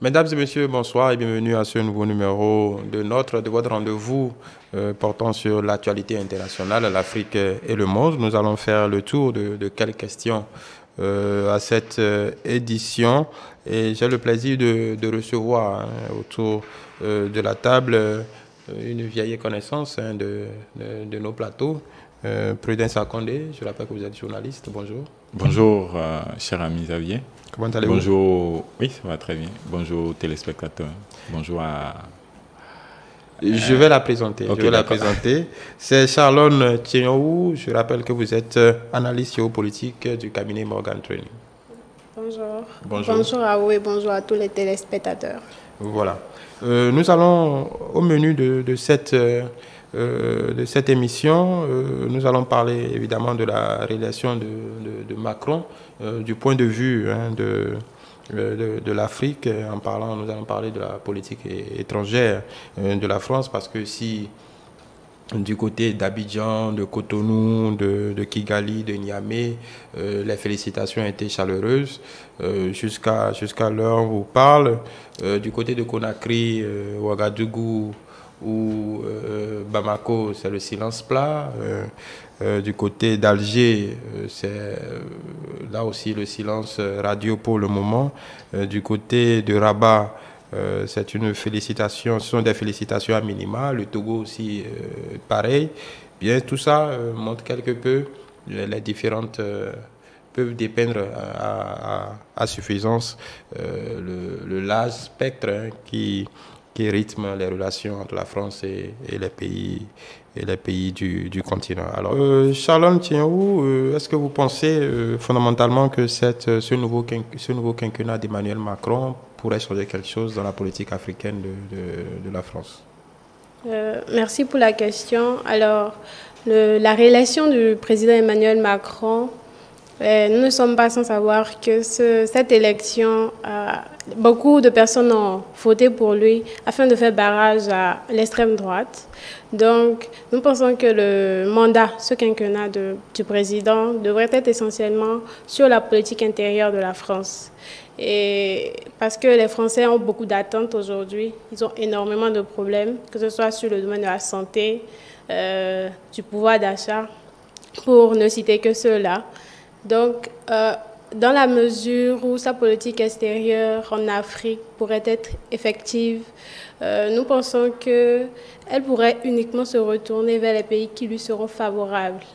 Mesdames et messieurs, bonsoir et bienvenue à ce nouveau numéro de votre rendez-vous portant sur l'actualité internationale, l'Afrique et le monde. Nous allons faire le tour de quelques questions à cette édition et j'ai le plaisir de recevoir autour de la table une vieille connaissance de nos plateaux. Prudence Akondé, je rappelle que vous êtes journaliste. Bonjour. Bonjour, cher ami Xavier. Comment allez-vous? Bonjour, oui, ça va très bien. Bonjour, téléspectateurs. Bonjour à... Je vais la présenter. Okay, je vais la présenter. C'est Charlone Tchenou. Je rappelle que vous êtes analyste géopolitique du cabinet Morgan Training. Bonjour. Bonjour. Bonjour à vous et bonjour à tous les téléspectateurs. Voilà. Nous allons au menu de cette émission, nous allons parler évidemment de la relation de Macron, du point de vue de l'Afrique. Nous allons parler de la politique étrangère de la France, parce que si du côté d'Abidjan, de Cotonou, de Kigali, de Niamey, les félicitations étaient chaleureuses jusqu'à l'heure où on vous parle. Du côté de Conakry, Ouagadougou ou Bamako, c'est le silence plat. Du côté d'Alger, c'est là aussi le silence radio pour le moment. Du côté de Rabat, c'est une félicitation, ce sont des félicitations à minima. Le Togo aussi, pareil. Bien, tout ça montre quelque peu les différentes peuvent dépeindre à suffisance le large spectre qui rythme les relations entre la France et les pays du continent. Alors, Charlone Tchenou, est-ce que vous pensez fondamentalement que ce nouveau quinquennat d'Emmanuel Macron pourrait changer quelque chose dans la politique africaine de la France? Merci pour la question. Alors, la relation du président Emmanuel Macron, nous ne sommes pas sans savoir que cette élection, beaucoup de personnes ont voté pour lui afin de faire barrage à l'extrême droite. Donc, nous pensons que le mandat, ce quinquennat du président, devrait être essentiellement sur la politique intérieure de la France. Et parce que les Français ont beaucoup d'attentes aujourd'hui, ils ont énormément de problèmes, que ce soit sur le domaine de la santé, du pouvoir d'achat, pour ne citer que ceux-là. Donc, dans la mesure où sa politique extérieure en Afrique pourrait être effective, nous pensons qu'elle pourrait uniquement se retourner vers les pays qui lui seront favorables,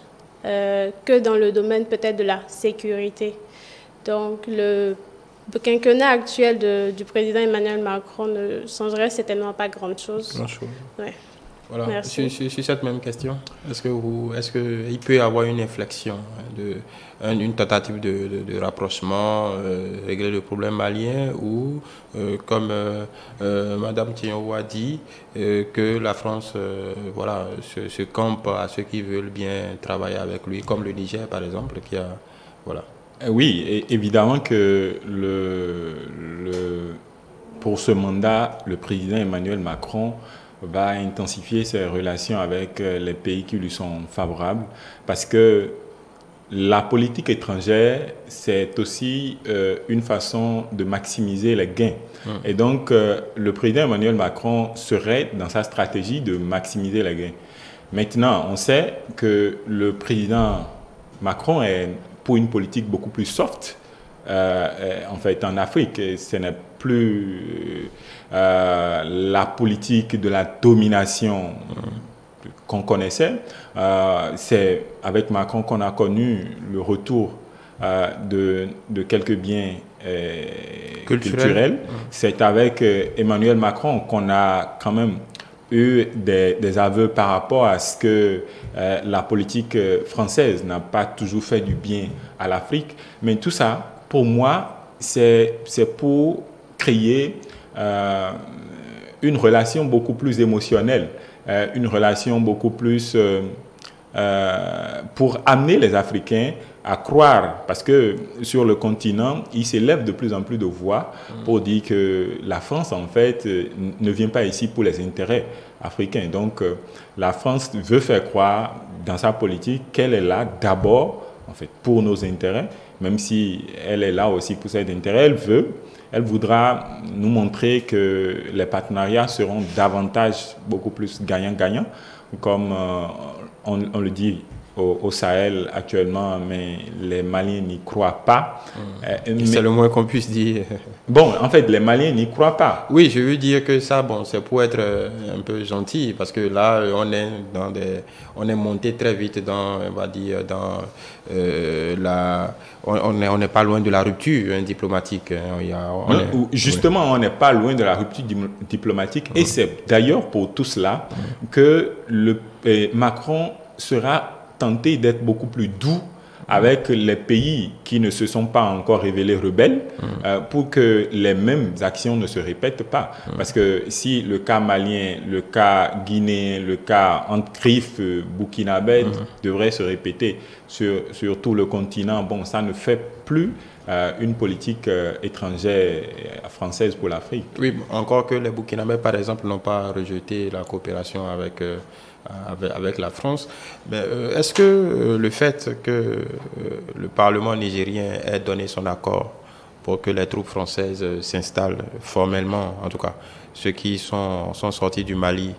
que dans le domaine peut-être de la sécurité. Donc, le quinquennat actuel du président Emmanuel Macron ne changerait certainement pas grand-chose. Ouais. Voilà. Sur cette même question, est-ce qu'il peut y avoir une inflexion, une tentative de rapprochement, régler le problème malien, ou comme Mme Tchenou a dit, que la France se campe à ceux qui veulent bien travailler avec lui, comme le Niger par exemple, qui a... Voilà. Oui, évidemment que pour ce mandat, le président Emmanuel Macron va intensifier ses relations avec les pays qui lui sont favorables, parce que la politique étrangère, c'est aussi une façon de maximiser les gains. Et donc, le président Emmanuel Macron serait dans sa stratégie de maximiser les gains. Maintenant, on sait que le président Macron est pour une politique beaucoup plus soft. En fait, en Afrique, ce n'est plus la politique de la domination qu'on connaissait. C'est avec Macron qu'on a connu le retour de quelques biens culturels. C'est avec Emmanuel Macron qu'on a quand même eu des aveux par rapport à ce que la politique française n'a pas toujours fait du bien à l'Afrique. Mais tout ça, pour moi, c'est pour créer une relation beaucoup plus émotionnelle, une relation beaucoup plus pour amener les Africains à croire, parce que sur le continent, il s'élève de plus en plus de voix pour dire que la France, en fait, ne vient pas ici pour les intérêts africains. Donc, la France veut faire croire dans sa politique qu'elle est là d'abord, en fait, pour nos intérêts, même si elle est là aussi pour ses intérêts. Elle veut elle voudra nous montrer que les partenariats seront davantage, beaucoup plus gagnant-gagnant, comme on le dit au Sahel actuellement, mais les Maliens n'y croient pas. C'est le moins qu'on puisse dire. Bon, en fait, les Maliens n'y croient pas. Oui, je veux dire que ça, bon, c'est pour être un peu gentil, parce que là, on est monté très vite dans, on va dire, dans on n'est pas loin de la rupture diplomatique. Justement, on n'est pas loin de la rupture diplomatique, et c'est d'ailleurs pour tout cela que Macron sera tenté d'être beaucoup plus doux avec les pays qui ne se sont pas encore révélés rebelles pour que les mêmes actions ne se répètent pas. Parce que si le cas malien, le cas guinéen, le cas entre griffes burkinabé devrait se répéter sur tout le continent, bon, ça ne fait plus une politique étrangère française pour l'Afrique. Oui, encore que les Burkinabés, par exemple, n'ont pas rejeté la coopération avec la France. Mais est-ce que le fait que le Parlement nigérien ait donné son accord pour que les troupes françaises s'installent formellement, en tout cas, ceux qui sont sortis du Mali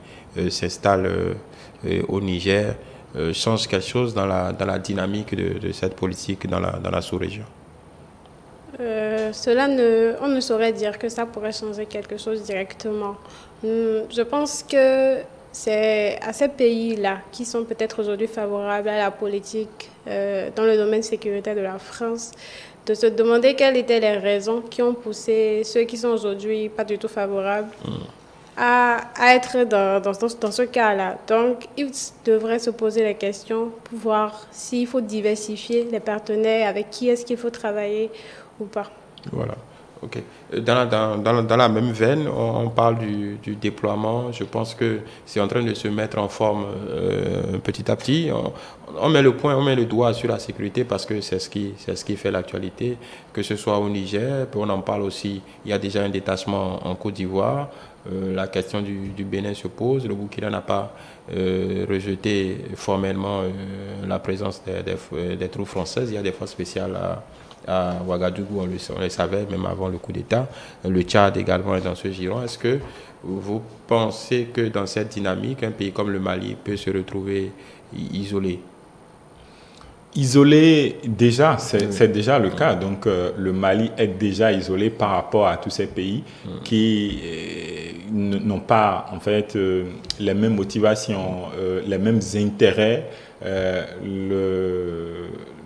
s'installent au Niger, change quelque chose dans la dynamique de cette politique dans la sous-région? On ne saurait dire que ça pourrait changer quelque chose directement. Je pense que c'est à ces pays-là qui sont peut-être aujourd'hui favorables à la politique dans le domaine sécuritaire de la France, de se demander quelles étaient les raisons qui ont poussé ceux qui sont aujourd'hui pas du tout favorables à être dans ce cas-là. Donc, ils devraient se poser la question pour voir s'il faut diversifier les partenaires, avec qui est-ce qu'il faut travailler ou pas. Voilà. Ok. Dans la même veine, on parle du déploiement. Je pense que c'est en train de se mettre en forme petit à petit. On met le doigt sur la sécurité parce que c'est ce qui fait l'actualité, que ce soit au Niger, puis on en parle aussi. Il y a déjà un détachement en Côte d'Ivoire. La question du Bénin se pose. Le Burkina n'a pas rejeté formellement la présence des troupes françaises. Il y a des forces spéciales à Ouagadougou, on le savait même avant le coup d'État. Le Tchad également est dans ce giron. Est-ce que vous pensez que dans cette dynamique, un pays comme le Mali peut se retrouver isolé? Isolé, déjà, c'est déjà le cas. Donc, le Mali est déjà isolé par rapport à tous ces pays qui n'ont pas, en fait, les mêmes motivations, les mêmes intérêts,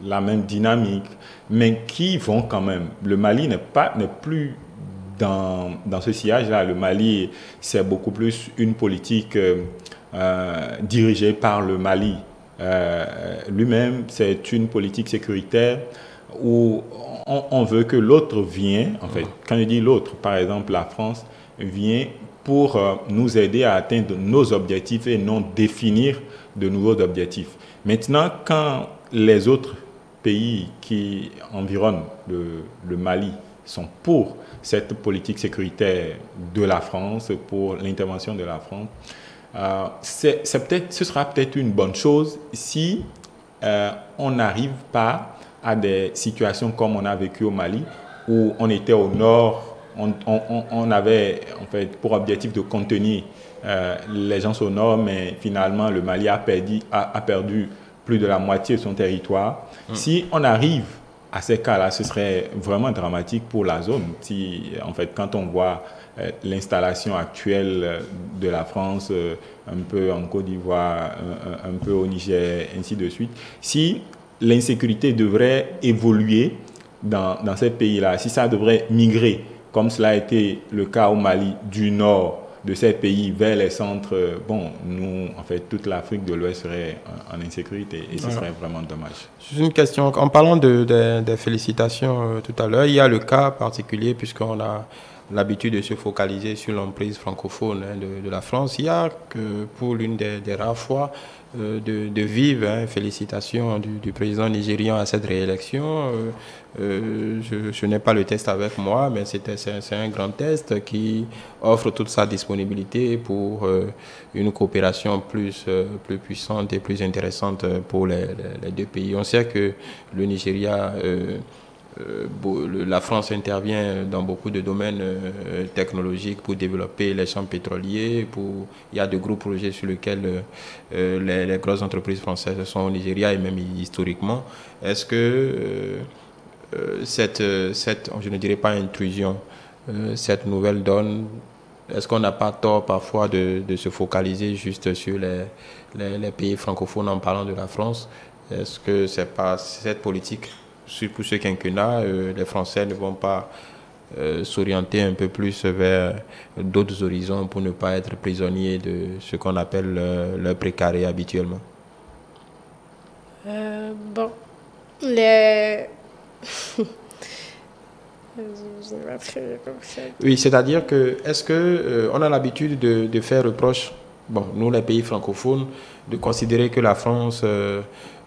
la même dynamique, mais qui vont quand même. Le Mali n'est plus dans ce sillage-là. Le Mali, c'est beaucoup plus une politique dirigée par le Mali. Lui-même, c'est une politique sécuritaire où on veut que l'autre vienne, en fait, quand je dis l'autre, par exemple la France, vient pour nous aider à atteindre nos objectifs et non définir de nouveaux objectifs. Maintenant, quand les autres pays qui environnent le Mali sont pour cette politique sécuritaire de la France, pour l'intervention de la France, ce sera peut-être une bonne chose si on n'arrive pas à des situations comme on a vécu au Mali, où on était au nord, on avait en fait pour objectif de contenir les gens au nord, mais finalement le Mali a perdu plus de la moitié de son territoire. Si on arrive à ces cas-là, ce serait vraiment dramatique pour la zone. Si, en fait, quand on voit l'installation actuelle de la France, un peu en Côte d'Ivoire, un peu au Niger, ainsi de suite, si l'insécurité devrait évoluer dans ces pays-là, si ça devrait migrer, comme cela a été le cas au Mali, du nord de ces pays vers les centres, bon, nous, en fait, toute l'Afrique de l'Ouest serait en insécurité et ce serait vraiment dommage. Juste une question. En parlant des félicitations tout à l'heure, il y a le cas particulier, puisqu'on a l'habitude de se focaliser sur l'emprise francophone de la France. Il y a que pour l'une des rares fois de vives félicitations du président nigérian à cette réélection. Je n'ai pas le test avec moi, mais c'est un grand test qui offre toute sa disponibilité pour une coopération plus puissante et plus intéressante pour les deux pays. On sait que le Nigeria la France intervient dans beaucoup de domaines technologiques pour développer les champs pétroliers. Il y a de gros projets sur lesquels les grosses entreprises françaises sont au Nigeria et même historiquement. Est-ce que cette, je ne dirais pas intrusion, cette nouvelle donne, est-ce qu'on n'a pas tort parfois de se focaliser juste sur les pays francophones en parlant de la France? Est-ce que c'est pas cette politique, pour ce quinquennat, les Français ne vont pas s'orienter un peu plus vers d'autres horizons pour ne pas être prisonniers de ce qu'on appelle le précaré habituellement? Bon, Oui, c'est-à-dire que est-ce que on a l'habitude de faire reproche, bon, nous les pays francophones, de considérer que la France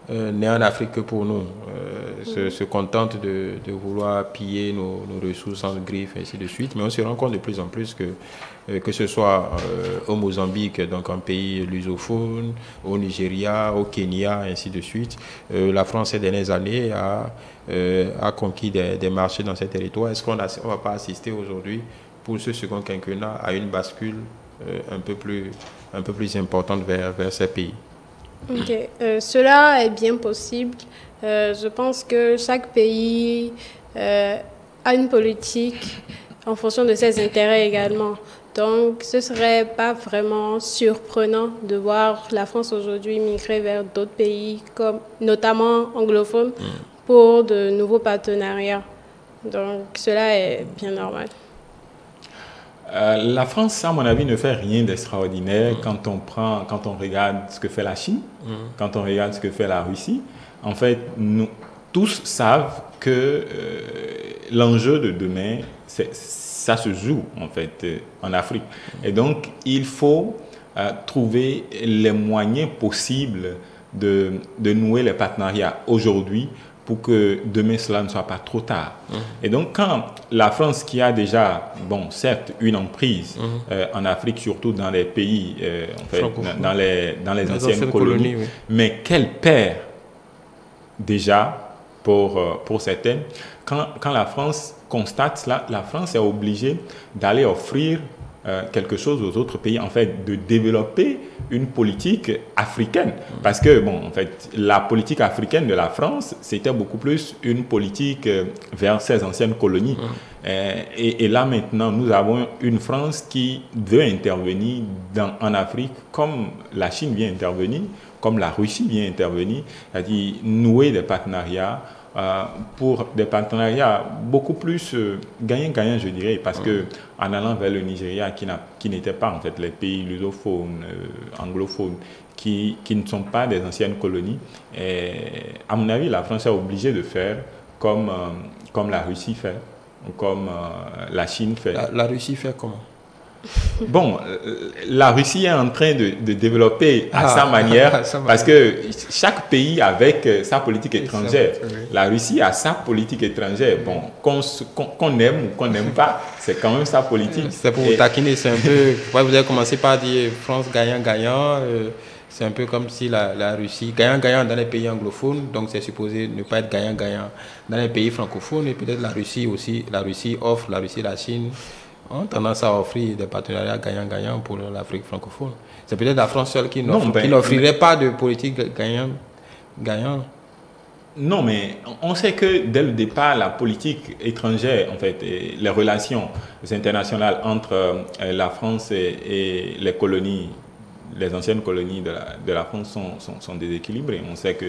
n'est en Afrique que pour nous, se contente de vouloir piller nos ressources en griffe et ainsi de suite, mais on se rend compte de plus en plus que ce soit au Mozambique, donc un pays lusophone, au Nigeria, au Kenya, et ainsi de suite, la France ces dernières années a conquis des marchés dans ces territoires. Est-ce qu'on ne va pas assister aujourd'hui, pour ce second quinquennat, à une bascule un peu plus importante vers ces pays? Ok, cela est bien possible. Je pense que chaque pays a une politique en fonction de ses intérêts également. Donc, ce ne serait pas vraiment surprenant de voir la France aujourd'hui migrer vers d'autres pays, comme notamment anglophones, pour de nouveaux partenariats. Donc, cela est bien normal. La France, à mon avis, ne fait rien d'extraordinaire quand on regarde ce que fait la Chine, quand on regarde ce que fait la Russie. En fait, nous tous savent que l'enjeu de demain, ça se joue en fait en Afrique. Et donc, il faut trouver les moyens possibles de nouer les partenariats aujourd'hui, pour que demain cela ne soit pas trop tard. Et donc quand la France, qui a déjà, bon, certes, une emprise en Afrique, surtout dans les pays, en fait, dans les anciennes colonies, oui. Mais qu'elle perd déjà pour certaines, quand la France constate cela, la France est obligée d'aller offrir quelque chose aux autres pays, en fait, de développer une politique africaine. Parce que, bon, en fait, la politique africaine de la France, c'était beaucoup plus une politique vers ses anciennes colonies. Et là, maintenant, nous avons une France qui veut intervenir en Afrique, comme la Chine vient intervenir, comme la Russie vient intervenir, c'est-à-dire nouer des partenariats, pour des partenariats beaucoup plus gagnant-gagnant, je dirais, parce que en allant vers le Nigeria, qui n'était pas en fait les pays lusophones, anglophones, qui ne sont pas des anciennes colonies, et à mon avis, la France est obligée de faire comme la Russie fait, ou comme la Chine fait. La Russie fait comment? Bon, la Russie est en train de développer à sa manière, parce que chaque pays avec sa politique étrangère. La Russie a sa politique étrangère. Bon, qu'on aime ou qu'on n'aime pas, c'est quand même sa politique. C'est pour vous taquiner, c'est un peu... Vous avez commencé par dire France gagnant-gagnant. C'est un peu comme si la Russie, gagnant-gagnant dans les pays anglophones, donc c'est supposé ne pas être gagnant-gagnant dans les pays francophones. Et peut-être la Russie aussi, la Russie, la Chine ont tendance à offrir des partenariats gagnant-gagnant pour l'Afrique francophone. C'est peut-être la France seule qui n'offrirait pas de politique gagnant. Non, mais on sait que dès le départ, la politique étrangère, en fait, et les relations internationales entre la France et les colonies, les anciennes colonies de la France sont déséquilibrées. On sait que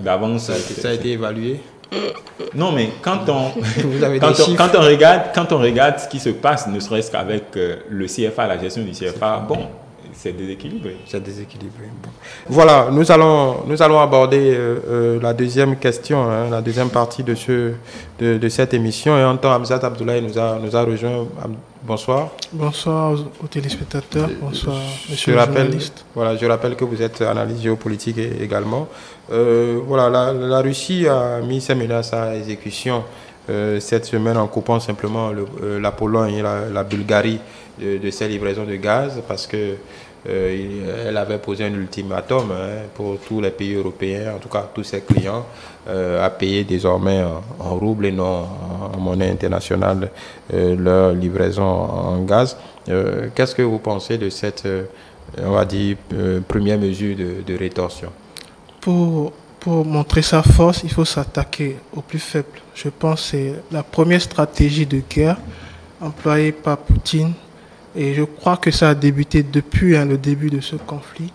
d'avance... Ça a été évalué. Non, mais quand on regarde ce qui se passe, ne serait-ce qu'avec le CFA, la gestion du CFA, bon, c'est déséquilibré. C'est déséquilibré. Bon. Voilà, nous allons aborder la deuxième question, la deuxième partie de cette émission. Et en temps, Hamzat Abdoulaye nous a rejoint. Bonsoir. Bonsoir aux téléspectateurs. Bonsoir, monsieur le journaliste. Voilà, je rappelle que vous êtes analyste géopolitique également. Voilà, la Russie a mis ses menaces à exécution cette semaine en coupant simplement la Pologne et la Bulgarie de ces livraisons de gaz, parce que elle avait posé un ultimatum pour tous les pays européens, en tout cas tous ses clients, à payer désormais en roubles et non en monnaie internationale leur livraison en gaz. Qu'est-ce que vous pensez de cette, on va dire, première mesure de rétorsion? Pour montrer sa force, il faut s'attaquer aux plus faibles. Je pense que c'est la première stratégie de guerre employée par Poutine. Et je crois que ça a débuté depuis le début de ce conflit.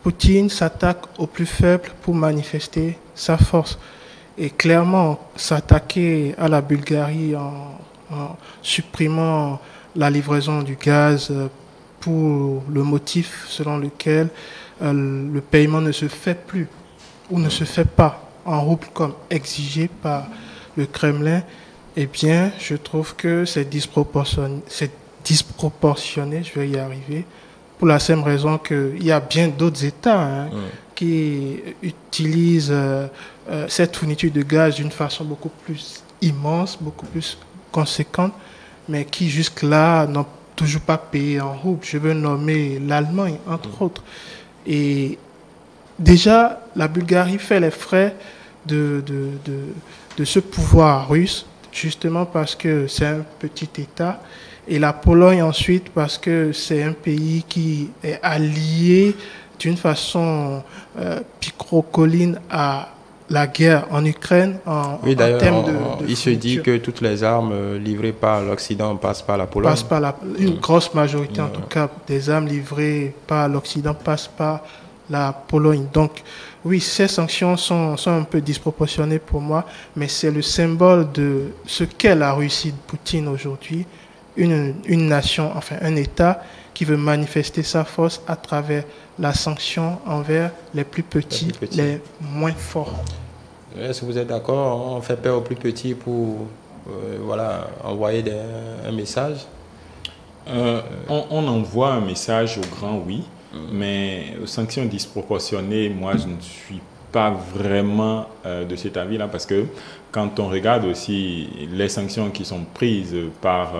Poutine s'attaque aux plus faibles pour manifester sa force. Et clairement, s'attaquer à la Bulgarie en supprimant la livraison du gaz pour le motif selon lequel le paiement ne se fait plus ou ne se fait pas en roubles comme exigé par le Kremlin, eh bien, je trouve que c'est disproportionné, je vais y arriver, pour la simple raison qu'il y a bien d'autres États qui utilisent cette fourniture de gaz d'une façon beaucoup plus immense, beaucoup plus conséquente, mais qui jusque-là n'ont toujours pas payé en roubles. Je veux nommer l'Allemagne, entre autres. Et déjà, la Bulgarie fait les frais de ce pouvoir russe, justement parce que c'est un petit État. Et la Pologne ensuite parce que c'est un pays qui est allié d'une façon picrocolline à la guerre en Ukraine. Oui, d'ailleurs, il se dit que toutes les armes livrées par l'Occident passent par la Pologne. Une grosse majorité, en tout cas, des armes livrées par l'Occident passent par la Pologne. Donc, oui, ces sanctions sont un peu disproportionnées pour moi, mais c'est le symbole de ce qu'est la Russie de Poutine aujourd'hui. Une nation, enfin un État qui veut manifester sa force à travers la sanction envers les plus petits, les moins forts. Est-ce que vous êtes d'accord? On fait peur aux plus petits pour envoyer un message? On envoie un message aux grands, oui, mais aux sanctions disproportionnées, moi je ne suis pas vraiment de cet avis-là, parce que quand on regarde aussi les sanctions qui sont prises par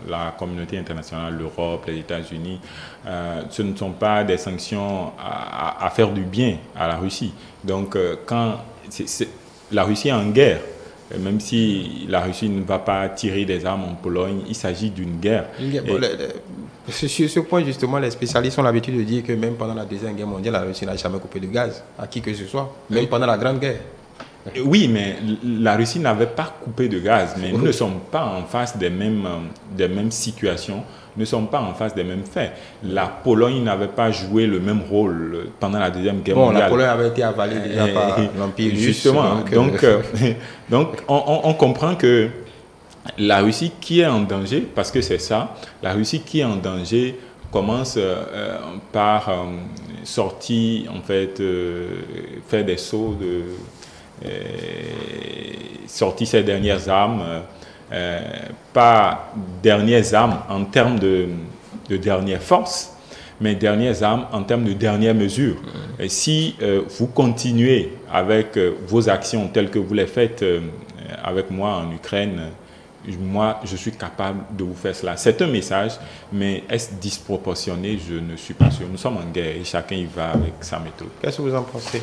la communauté internationale, l'Europe, les États-Unis, ce ne sont pas des sanctions à faire du bien à la Russie. Donc quand la Russie est en guerre, même si la Russie ne va pas tirer des armes en Pologne, il s'agit d'une guerre. Sur ce point, justement, les spécialistes ont l'habitude de dire que même pendant la Deuxième Guerre mondiale, la Russie n'a jamais coupé de gaz à qui que ce soit, même pendant la Grande Guerre. Oui, mais la Russie n'avait pas coupé de gaz, mais nous ne sommes pas en face des mêmes situations, nous ne sommes pas en face des mêmes faits. La Pologne n'avait pas joué le même rôle pendant la Deuxième Guerre mondiale. La Pologne avait été avalée déjà par l'Empire russe. Justement, donc on comprend que la Russie qui est en danger, parce que c'est ça, la Russie qui est en danger commence par sortir, en fait, faire des sauts sortir ses dernières armes, pas dernières armes en termes de dernière force, mais dernières armes en termes de dernière mesure. Et si vous continuez avec vos actions telles que vous les faites avec moi en Ukraine, moi, je suis capable de vous faire cela. C'est un message, mais est-ce disproportionné? Je ne suis pas sûr. Nous sommes en guerre et chacun y va avec sa méthode. Qu'est-ce que vous en pensez?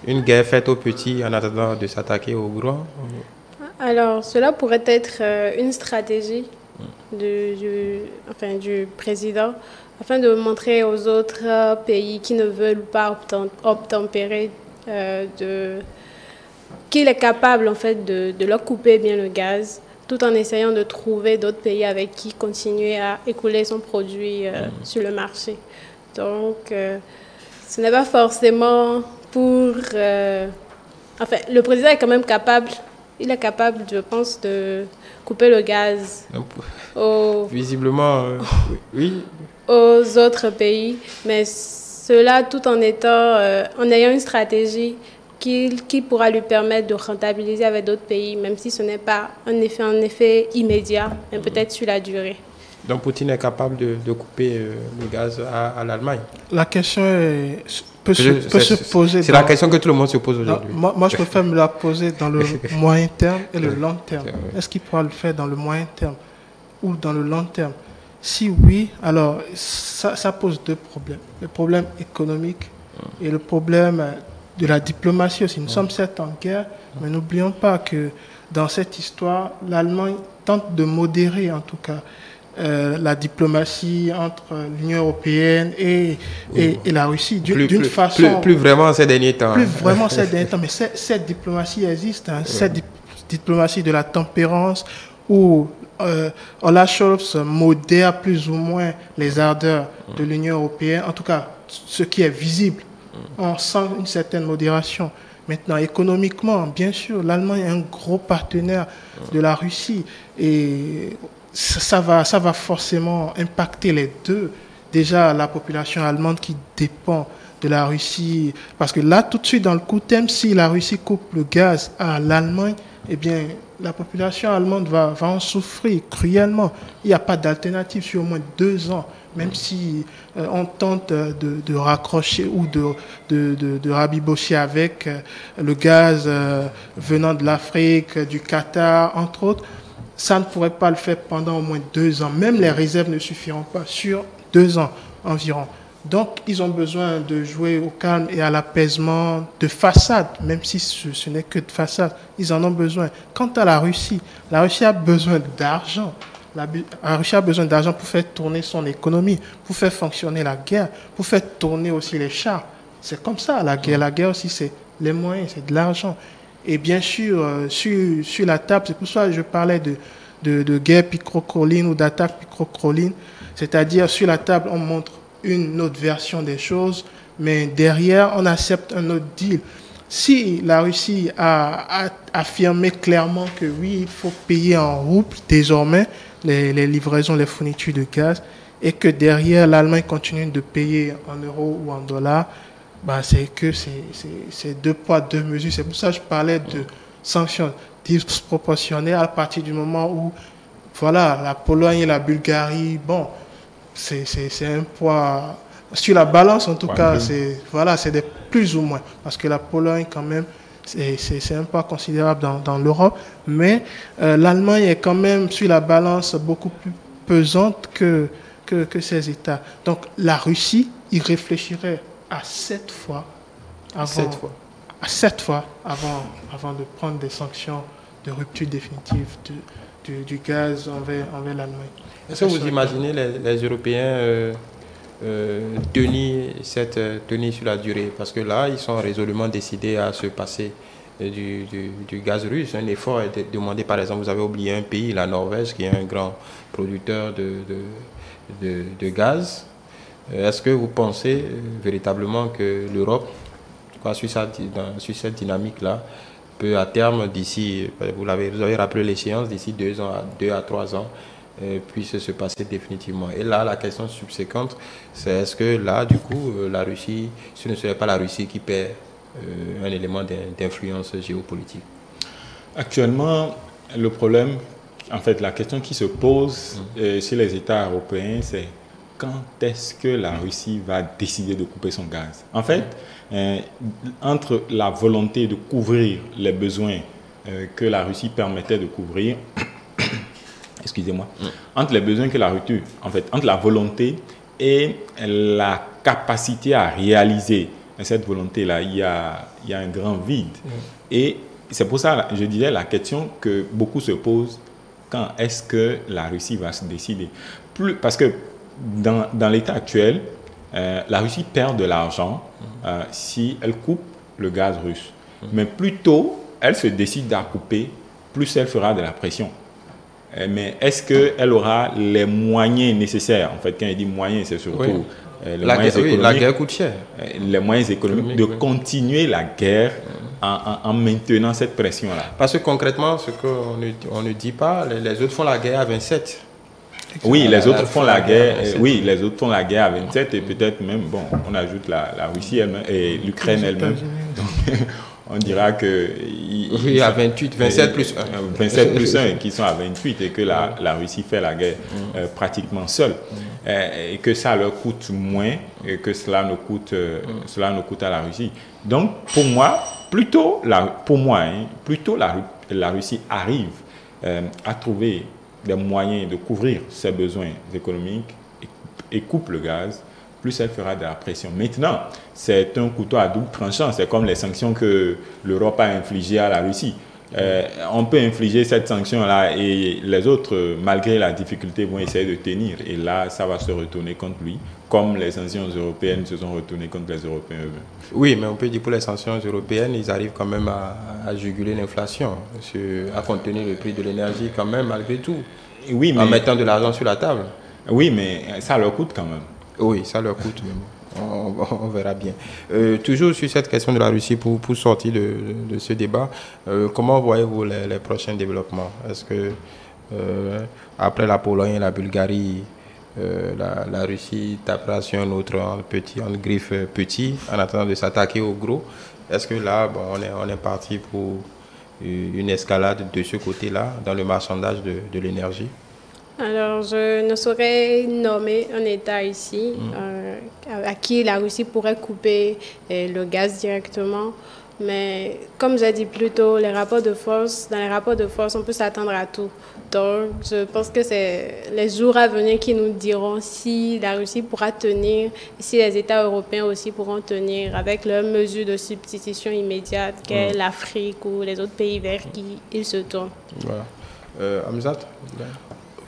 Une guerre faite aux petits en attendant de s'attaquer aux grands? Alors, cela pourrait être une stratégie du président afin de montrer aux autres pays qui ne veulent pas obtempérer qu'il est capable en fait, de leur couper bien le gaz, tout en essayant de trouver d'autres pays avec qui continuer à écouler son produit sur le marché. Donc, ce n'est pas forcément pour... le président est quand même capable, il est capable, je pense, de couper le gaz visiblement, oui. Aux autres pays, mais cela tout en ayant une stratégie qui pourra lui permettre de rentabiliser avec d'autres pays, même si ce n'est pas un effet immédiat, mais peut-être sur la durée. Donc Poutine est capable de couper le gaz à l'Allemagne? La question peut se poser... C'est la question que tout le monde se pose aujourd'hui. Moi, je préfère me la poser dans le moyen terme et le long terme. Est-ce qu'il pourra le faire dans le moyen terme ou dans le long terme? Si oui, alors ça pose deux problèmes. Le problème économique et le problème de la diplomatie aussi. Nous sommes certes en guerre, mais n'oublions pas que dans cette histoire, l'Allemagne tente de modérer en tout cas la diplomatie entre l'Union européenne et la Russie d'une façon... Plus vraiment ces derniers temps. Plus vraiment ces derniers temps, mais cette diplomatie existe, hein, cette diplomatie de la tempérance où Olaf Scholz modère plus ou moins les ardeurs de l'Union européenne, en tout cas ce qui est visible. On sent une certaine modération. Maintenant, économiquement, bien sûr, l'Allemagne est un gros partenaire de la Russie et ça va forcément impacter les deux. Déjà, la population allemande qui dépend de la Russie, parce que là, tout de suite, dans le coup de thème, si la Russie coupe le gaz à l'Allemagne, eh bien, la population allemande va en souffrir cruellement. Il n'y a pas d'alternative sur au moins 2 ans, même si on tente de raccrocher ou de rabibocher avec le gaz venant de l'Afrique, du Qatar, entre autres. Ça ne pourrait pas le faire pendant au moins 2 ans. Même les réserves ne suffiront pas sur 2 ans environ. Donc, ils ont besoin de jouer au calme et à l'apaisement de façade, même si ce n'est que de façade. Ils en ont besoin. Quant à la Russie a besoin d'argent. La Russie a besoin d'argent pour faire tourner son économie, pour faire fonctionner la guerre, pour faire tourner aussi les chars. C'est comme ça, la guerre. La guerre aussi, c'est les moyens, c'est de l'argent. Et bien sûr, sur la table, c'est pour ça que je parlais de guerre picrocholine ou d'attaque picrocholine. C'est-à-dire, sur la table, on montre une autre version des choses, mais derrière, on accepte un autre deal. Si la Russie a affirmé clairement que oui, il faut payer en roubles désormais les livraisons, les fournitures de gaz, et que derrière, l'Allemagne continue de payer en euros ou en dollars, bah, c'est que c'est 2 poids, 2 mesures. C'est pour ça que je parlais de sanctions disproportionnées à partir du moment où, voilà, la Pologne et la Bulgarie, bon, c'est un poids sur la balance, en tout cas, c'est des plus ou moins, parce que la Pologne quand même c'est un poids considérable dans l'Europe, mais l'Allemagne est quand même sur la balance beaucoup plus pesante que ces États. Donc la Russie y réfléchirait à 7 fois avant de prendre des sanctions de rupture définitive du gaz envers l'Allemagne. Est-ce que vous imaginez les Européens tenir sur la durée? Parce que là, ils sont résolument décidés à se passer du gaz russe. Un effort est demandé, par exemple, vous avez oublié un pays, la Norvège, qui est un grand producteur de gaz. Est-ce que vous pensez véritablement que l'Europe, sur cette dynamique-là, peut à terme, d'ici, vous avez rappelé l'échéance, d'ici 2 à 3 ans, puisse se passer définitivement. Et là, la question subséquente, c'est est-ce que là, du coup, la Russie, ce ne serait pas la Russie qui perd un élément d'influence géopolitique? Actuellement, le problème, en fait, la question qui se pose sur les États européens, c'est quand est-ce que la Russie va décider de couper son gaz? En fait, entre la volonté de couvrir les besoins que la Russie permettait de couvrir, excusez-moi, entre les besoins que la Russie, en fait, entre la volonté et la capacité à réaliser cette volonté-là, il y a un grand vide. Et c'est pour ça, je disais, la question que beaucoup se posent, quand est-ce que la Russie va se décider? Parce que dans l'état actuel, la Russie perd de l'argent si elle coupe le gaz russe. Mais plus tôt elle se décide à couper, plus elle fera de la pression. Mais est-ce qu'elle aura les moyens nécessaires? En fait, quand il dit moyens, c'est surtout les moyens économiques. La guerre coûte cher. Les moyens économiques de continuer la guerre en maintenant cette pression-là. Parce que concrètement, ce qu'on ne dit pas, les autres font la guerre à 27. Oui, les autres font la guerre. Oui, les autres font la guerre à 27 et peut-être même, bon, on ajoute la Russie elle-même et l'Ukraine elle-même. Donc, on dira que oui, à 28, 27 plus 1. 27 plus 1 qui sont à 28 et que la Russie fait la guerre pratiquement seule. Et que ça leur coûte moins et que cela ne coûte à la Russie. Donc, pour moi, plutôt la Russie arrive à trouver des moyens de couvrir ses besoins économiques et coupe le gaz, plus elle fera de la pression. Maintenant, c'est un couteau à double tranchant. C'est comme les sanctions que l'Europe a infligées à la Russie. On peut infliger cette sanction-là et les autres, malgré la difficulté, vont essayer de tenir. Et là, ça va se retourner contre lui, comme les sanctions européennes se sont retournées contre les Européens eux-mêmes. Oui, mais on peut dire pour les sanctions européennes, ils arrivent quand même à juguler l'inflation, à contenir le prix de l'énergie quand même, malgré tout, oui, mais, en mettant de l'argent sur la table. Oui, mais ça leur coûte quand même. Oui, ça leur coûte, mais bon, on verra bien. Toujours sur cette question de la Russie, pour sortir de ce débat, comment voyez-vous les prochains développements? Est-ce que après la Pologne et la Bulgarie, la Russie tapera sur un autre en griffe petit, en attendant de s'attaquer au gros? Est-ce que là, bon, on est parti pour une escalade de ce côté-là, dans le marchandage de l'énergie? Alors, je ne saurais nommer un État ici à qui la Russie pourrait couper le gaz directement. Mais comme j'ai dit plus tôt, dans les rapports de force, on peut s'attendre à tout. Donc, je pense que c'est les jours à venir qui nous diront si la Russie pourra tenir, si les États européens aussi pourront tenir avec leurs mesures de substitution immédiate qu'est l'Afrique ou les autres pays vers qui ils se tournent. Voilà. Hamzat?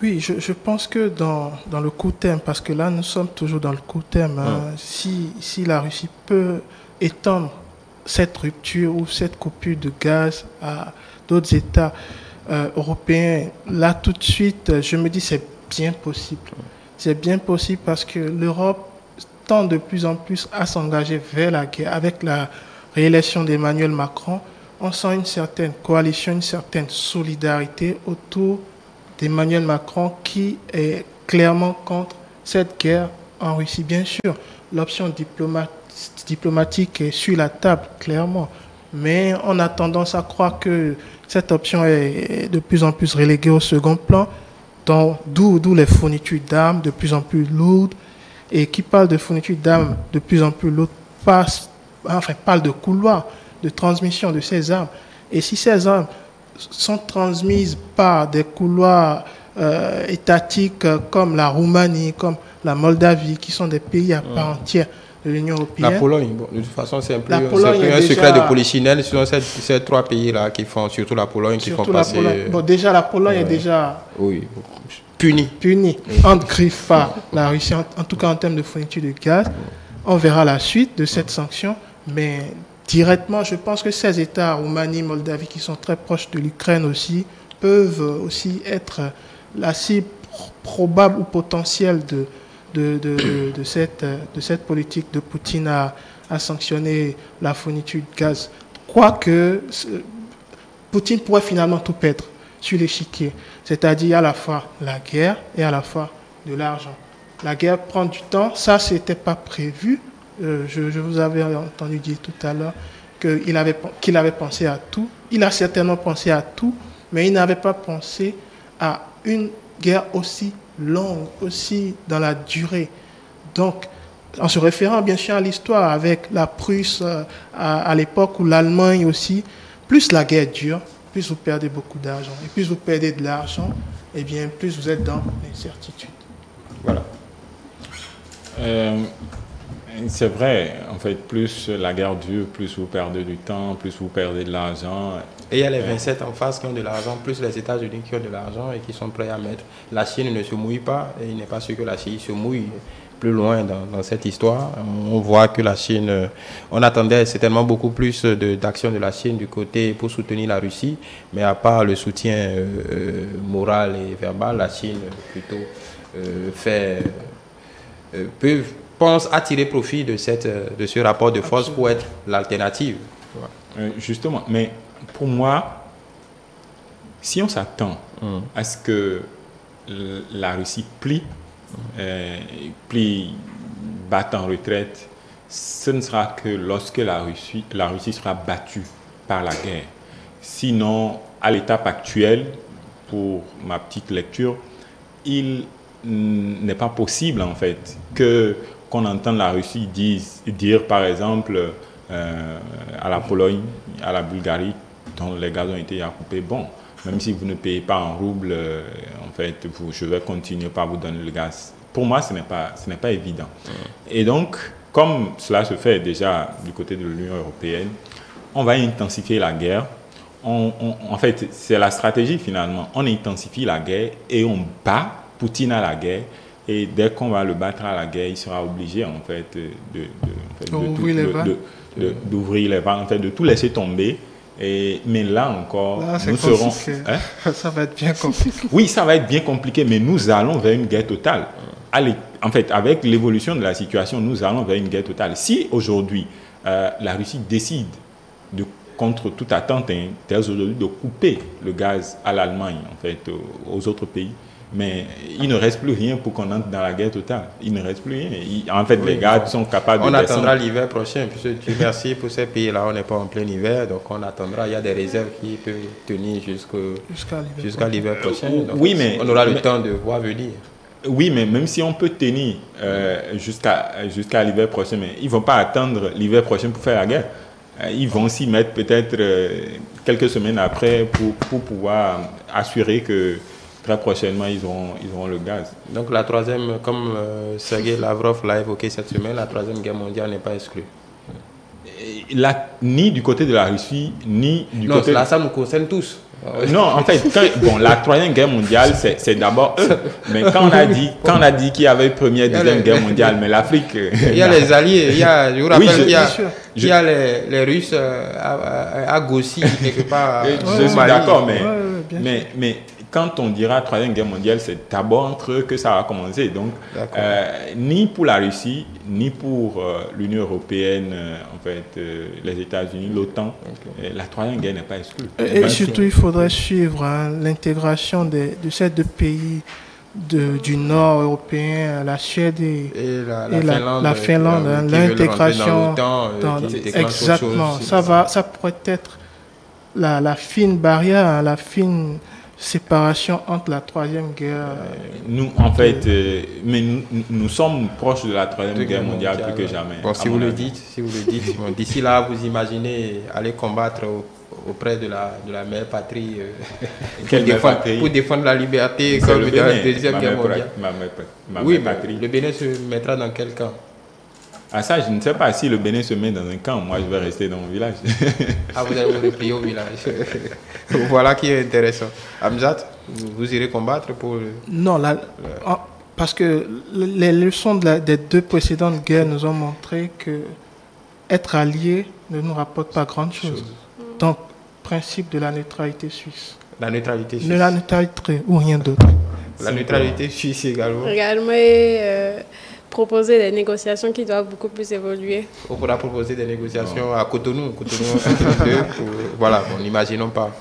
Oui, je pense que dans le court terme, parce que là nous sommes toujours dans le court terme, si la Russie peut étendre cette rupture ou cette coupure de gaz à d'autres États européens, là tout de suite, je me dis c'est bien possible. C'est bien possible parce que l'Europe tend de plus en plus à s'engager vers la guerre. Avec la réélection d'Emmanuel Macron, on sent une certaine coalition, une certaine solidarité autour d'Emmanuel Macron qui est clairement contre cette guerre en Russie. Bien sûr, l'option diplomatique est sur la table, clairement. Mais on a tendance à croire que cette option est de plus en plus reléguée au second plan, d'où les fournitures d'armes de plus en plus lourdes. Et qui parle de fournitures d'armes de plus en plus lourdes parle de couloirs de transmission de ces armes. Et si ces armes sont transmises par des couloirs étatiques comme la Roumanie, comme la Moldavie, qui sont des pays à part entière de l'Union européenne. La Pologne, bon, de toute façon, c'est un peu un secret de polichinelle. Ce sont ces trois pays-là qui font, surtout la Pologne, qui font passer... Bon, déjà, la Pologne est déjà punie. Entre griffes par la Russie, en tout cas en termes de fourniture de gaz. On verra la suite de cette sanction, mais directement, je pense que ces États, Roumanie, Moldavie, qui sont très proches de l'Ukraine aussi, peuvent aussi être la cible probable ou potentielle de cette politique de Poutine à sanctionner la fourniture de gaz. Quoique, Poutine pourrait finalement tout perdre sur l'échiquier, c'est-à-dire à la fois la guerre et à la fois de l'argent. La guerre prend du temps, ça, ce n'était pas prévu. Je vous avais entendu dire tout à l'heure qu'il avait pensé à tout. Il a certainement pensé à tout, mais il n'avait pas pensé à une guerre aussi longue, aussi dans la durée. Donc, en se référant bien sûr à l'histoire avec la Prusse à l'époque où l'Allemagne aussi, plus la guerre dure, plus vous perdez beaucoup d'argent. Et plus vous perdez de l'argent, eh bien, plus vous êtes dans l'incertitude. Voilà. C'est vrai, en fait, plus la guerre dure, plus vous perdez du temps, plus vous perdez de l'argent. Et il y a les 27 en face qui ont de l'argent, plus les États-Unis qui ont de l'argent et qui sont prêts à mettre. La Chine ne se mouille pas, et il n'est pas sûr que la Chine se mouille plus loin dans cette histoire. On voit que la Chine, on attendait certainement beaucoup plus d'action de la Chine du côté pour soutenir la Russie, mais à part le soutien moral et verbal, la Chine plutôt pense à tirer profit de ce rapport de force pour être l'alternative. Justement, mais pour moi, si on s'attend à ce que la Russie plie, batte en retraite, ce ne sera que lorsque la Russie sera battue par la guerre. Sinon, à l'étape actuelle, pour ma petite lecture, il n'est pas possible en fait qu'on entende la Russie dire par exemple à la Pologne, à la Bulgarie, dont les gaz ont été coupés, bon, même si vous ne payez pas en roubles, en fait, je vais continuer par vous donner le gaz. Pour moi, ce n'est pas évident. Et donc, comme cela se fait déjà du côté de l'Union européenne, on va intensifier la guerre. En fait, c'est la stratégie finalement. On intensifie la guerre et on bat Poutine à la guerre. Et dès qu'on va le battre à la guerre, il sera obligé en fait d'ouvrir les vannes, en fait, de tout laisser tomber. Mais là encore, nous serons... Hein? Ça va être bien compliqué. Oui, ça va être bien compliqué, mais nous allons vers une guerre totale. Allez, en fait, avec l'évolution de la situation, nous allons vers une guerre totale. Si aujourd'hui, la Russie décide contre toute attente, aujourd'hui, de couper le gaz à l'Allemagne, en fait, aux autres pays, mais il ne reste plus rien pour qu'on entre dans la guerre totale. Il ne reste plus rien. En fait, les gars sont capables de descendre. On attendra l'hiver prochain, puisque Dieu merci pour ces pays-là, on n'est pas en plein hiver, donc on attendra. Il y a des réserves qui peuvent tenir jusqu'à l'hiver prochain. Donc oui, mais on aura le temps de voir venir. Oui, mais même si on peut tenir jusqu'à l'hiver prochain, mais ils ne vont pas attendre l'hiver prochain pour faire la guerre. Ils vont s'y mettre peut-être quelques semaines après pour pouvoir assurer que très prochainement, ils auront le gaz. Donc la troisième, comme Sergei Lavrov l'a évoqué cette semaine, la troisième guerre mondiale n'est pas exclue. Ni du côté de la Russie, ni du côté... Non, là, ça nous concerne tous. Non, en fait, la troisième guerre mondiale, c'est d'abord eux. Mais quand on a dit qu'il y avait première, deuxième guerre mondiale, mais l'Afrique... Il y a les alliés, je vous rappelle qu'il y a les Russes à Gossi, quelque part. Je suis d'accord, mais quand on dira troisième guerre mondiale, c'est d'abord entre eux que ça va commencer. Donc, ni pour la Russie, ni pour l'Union européenne, en fait, les États-Unis, l'OTAN, la troisième guerre n'est pas exclue. Et surtout, il faudrait suivre l'intégration de ces deux pays du nord européen, la Suède et la Finlande, l'intégration. Exactement. Ça pourrait être la fine barrière, la fine séparation entre la troisième guerre. Nous, en fait, mais nous sommes proches de la troisième guerre mondiale plus que jamais. Bon, si vous le dites, bon, d'ici là, vous imaginez aller combattre auprès de la mère patrie, pour défendre la liberté comme dans la deuxième guerre mondiale. Oui, patrie. Le Bénin se mettra dans quel camp? Ah ça, je ne sais pas si le Bénin se met dans un camp. Moi, je vais rester dans mon village. Ah, vous allez vous replier au village. Voilà qui est intéressant. Hamzat, vous irez combattre pour... Non, parce que les leçons des deux précédentes guerres nous ont montré que être allié ne nous rapporte pas grand-chose. Donc, principe de la neutralité suisse. La neutralité suisse. La neutralité ou rien d'autre. La neutralité suisse également. Proposer des négociations qui doivent beaucoup plus évoluer. On pourra proposer des négociations à Cotonou 2. Voilà, bon, n'imaginons pas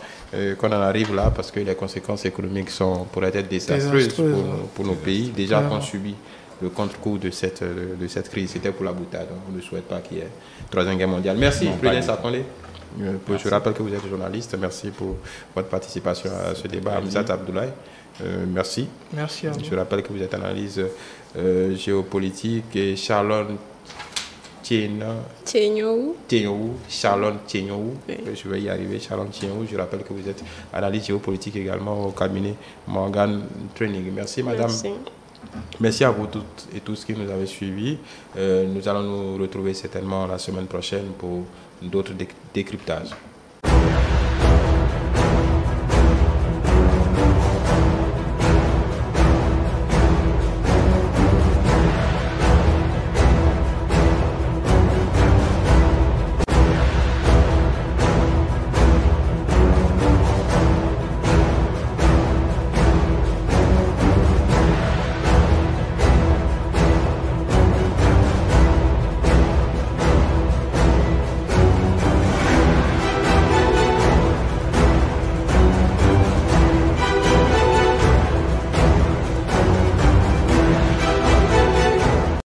qu'on en arrive là parce que les conséquences économiques pourraient être désastreuses pour nos pays. Déjà qu'on subit le contre-coup de cette crise. C'était pour la boutade. On ne souhaite pas qu'il y ait troisième guerre mondiale. Merci, Prudence Akondé. Je rappelle que vous êtes journaliste. Merci pour votre participation à ce débat. Hamzat Abdoulaye. Merci. Merci à vous. Je rappelle que vous êtes analyse géopolitique et Charlone Tchenyou. Charlone Tchenyou. Je vais y arriver. Charlone Tchenyou. Je rappelle que vous êtes analyse géopolitique également au cabinet Morgan Training. Merci, madame. Merci à vous toutes et tous qui nous avez suivis. Nous allons nous retrouver certainement la semaine prochaine pour d'autres décryptages.